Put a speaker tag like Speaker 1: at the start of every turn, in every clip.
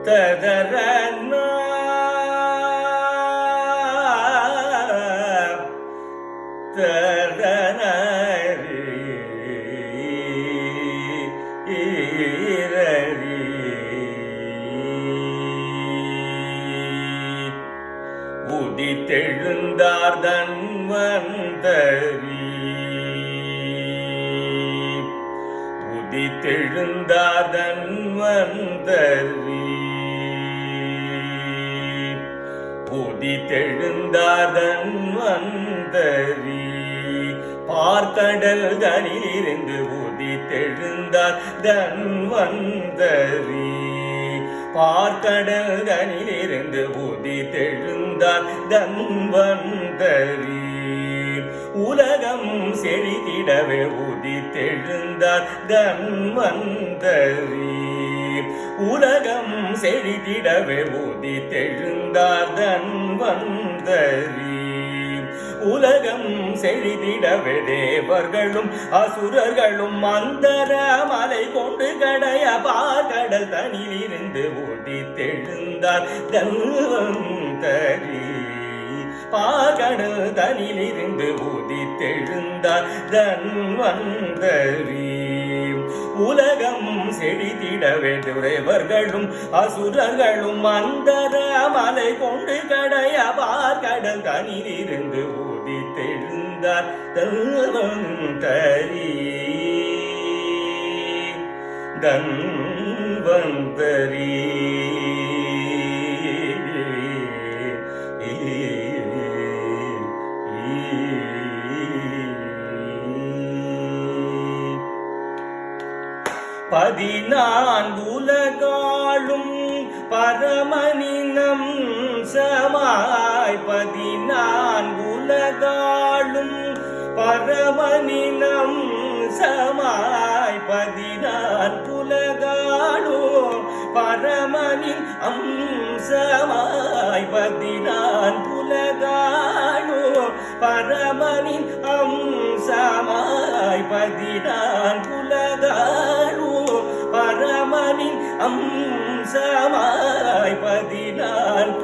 Speaker 1: ததரன உதித்தெழுந்தார் தன்வந்தரி உதித்தெழுந்தார் தன்வந்தரி உதித்தெழுந்தார் தன்வந்தரி பார்க்கடல் தனிலிருந்து உதித்தெழுந்தார் தன்வந்தரி பார்க்கடல் தனிலிருந்து உதித்தெழுந்தார் தன்வந்தரி உலகம் செழித்திடவே உதித்தெழுந்தார் தன்வந்தரி உலகம் செழித்திடவே உதித்தெழுந்தார் தன்வந்தரி உலகம் செழித்திடவே தேவர்களும் அசுரர்களும் மந்தர மலை கொண்டு கடைய பார்க்கடல் தனிலிருந்து உதித்தெழுந்தார் தன்வந்தரி பார்க்கடல் தனிலிருந்து உதித்தெழுந்தார் தன்வந்தரி உலகம் செழித்திடவே தேவர்களும் அசுரர்களும் மந்தர மலை கொண்டு கடைய பார்க்கடல் தனிலிருந்து உதித்தெழுந்தார் தன்வந்தரி தன்வந்தரி பதினான்குலகாளும் பரமனினம் சமாய் பதினான்குலகாளும் பரமனினம் சமாய் பதினான்குலகாளும் பரமனின் அம்சமாய் பதினான்குலகாளும் பரமனின் அம்சமாய் பதினான்குலகாளும் பரமனின் அம்சமாய் பதினான்குலகாளும்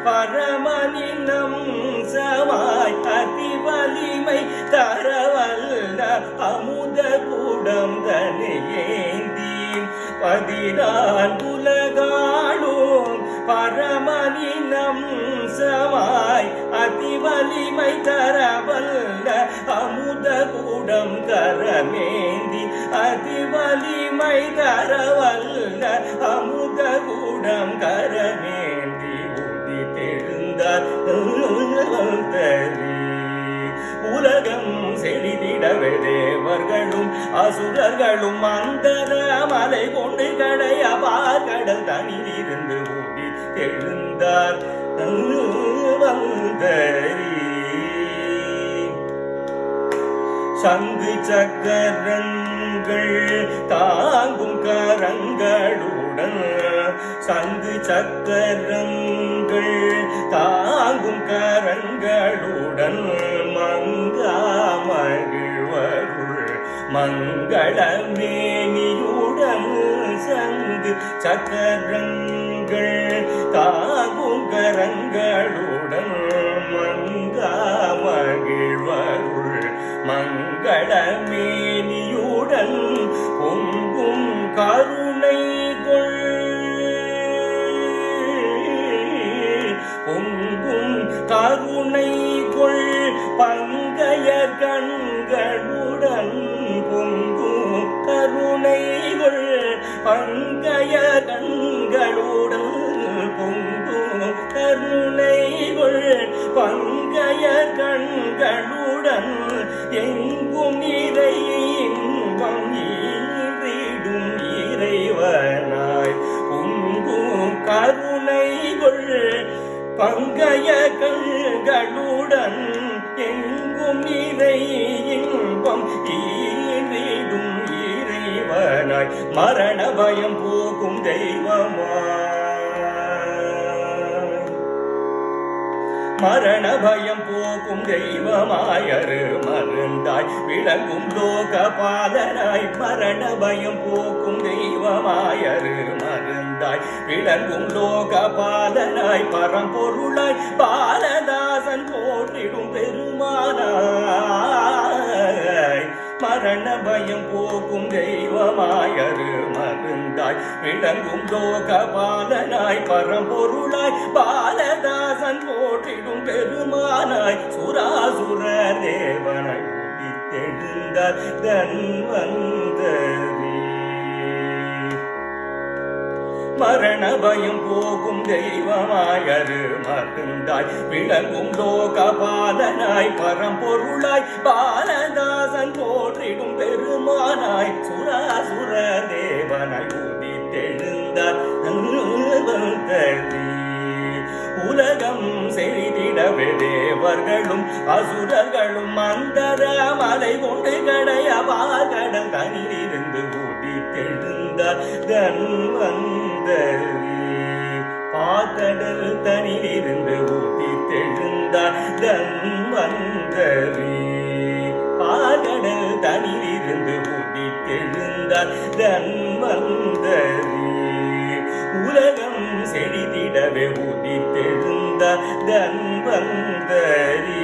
Speaker 1: பரமனின் அம்சமாய் அதி வலிமை தரவல்ல அமுத கூடம் தனையேந்தி பதினான்குலகாளும் பரமனின் அம்சமாய் அதி வலிமை தரவல்ல அமுத கூடம் கரமேந்தி அதி வலிமை தரவல்ல அமுத கூடம் கரமேந்தி உதித்தெழுந்தார் தன்வந்தரி உலகம் செழித்திடவே தேவர்களும் அசுரர்களும் மந்தர மலை கொண்டு கடைய பார்க்கடல் தனிலிருந்து உதித்தெழுந்தார் தன்வந்தரி சங்கு சக்கரங்கள் தாங்கும் கரங்களுடன் சங்கு சக்கரங்கள் தாங்கும் கரங்களுடன் மங்காமகிழ்வருள் மங்களமேனியுடன் சங்கு சக்கரங்கள் தாங்கும் கரங்களுடன் மங்காமகிழ்வருள் மங்களமேனியுடன் பொங்கும் கருணை கொள் பொங்கும் கருணை கொள் பங்கைய கண்களுடன் பொங்கும் கருணை கொள் பங்கைய கண்களுடன் பொங்கும் கருணை கொள் பங்கைய கண்களுடன் எங்கும் இறை இன்பம் ஈன்றிடும் இறைவனாய் பொங்கும் கருணை கொள் பங்கைய கண்களுடன் எங்கும் இறை இன்பம் ஈன்றிடும் இறைவனாய் மரண பயம் போக்கும் தெய்வமாய் மரண பயம் போக்கும் தெய்வமாயரு மருந்தாய் விளங்கும் லோகபாலனாய் மரண பயம் போக்கும் தெய்வமாயரு மருந்தாய் விளங்கும் லோகபாலனாய் பரம்பொருளாய் பாலதாசன் போற்றிடும் பெருமானாய் மரண பயம் போக்கும் தெய்வமாயரு மருந்தாய் விளங்கும் லோகபாலனாய் பரம்பொருளாய் பாலதாசன் போற்றிடும் பெருமானாய் சுராசுர தேவனாய் உதித்தெழுந்தார் தன்வந்தரி மரண பயம் போகும் தெய்வமாயரு மருந்தாய் விளங்கும் லோகபாலனாய் பரம்பொருளாய் பாலதாசன் போற்றிடும் பெருமானாய் சுராசுர தேவனாய் உதித்தெழுந்தார் தன்வந்தரி உலகம் செழித்திடவே தேவர்களும் அசுரர்களும் மந்தர மலை கொண்டு கடையபாகடல் தனிலிருந்து உதித்தெழுந்தார் தன்வந்தரி பாக்கடல் தனிலிருந்து உதித்தெழுந்தார் தன்வந்தரி பாக்கடல் தனிலிருந்து உதித்தெழுந்தார் தன்வந்தரி உலகம் செழித்திடவே உதித்தெழுந்தார் தன்வந்தரி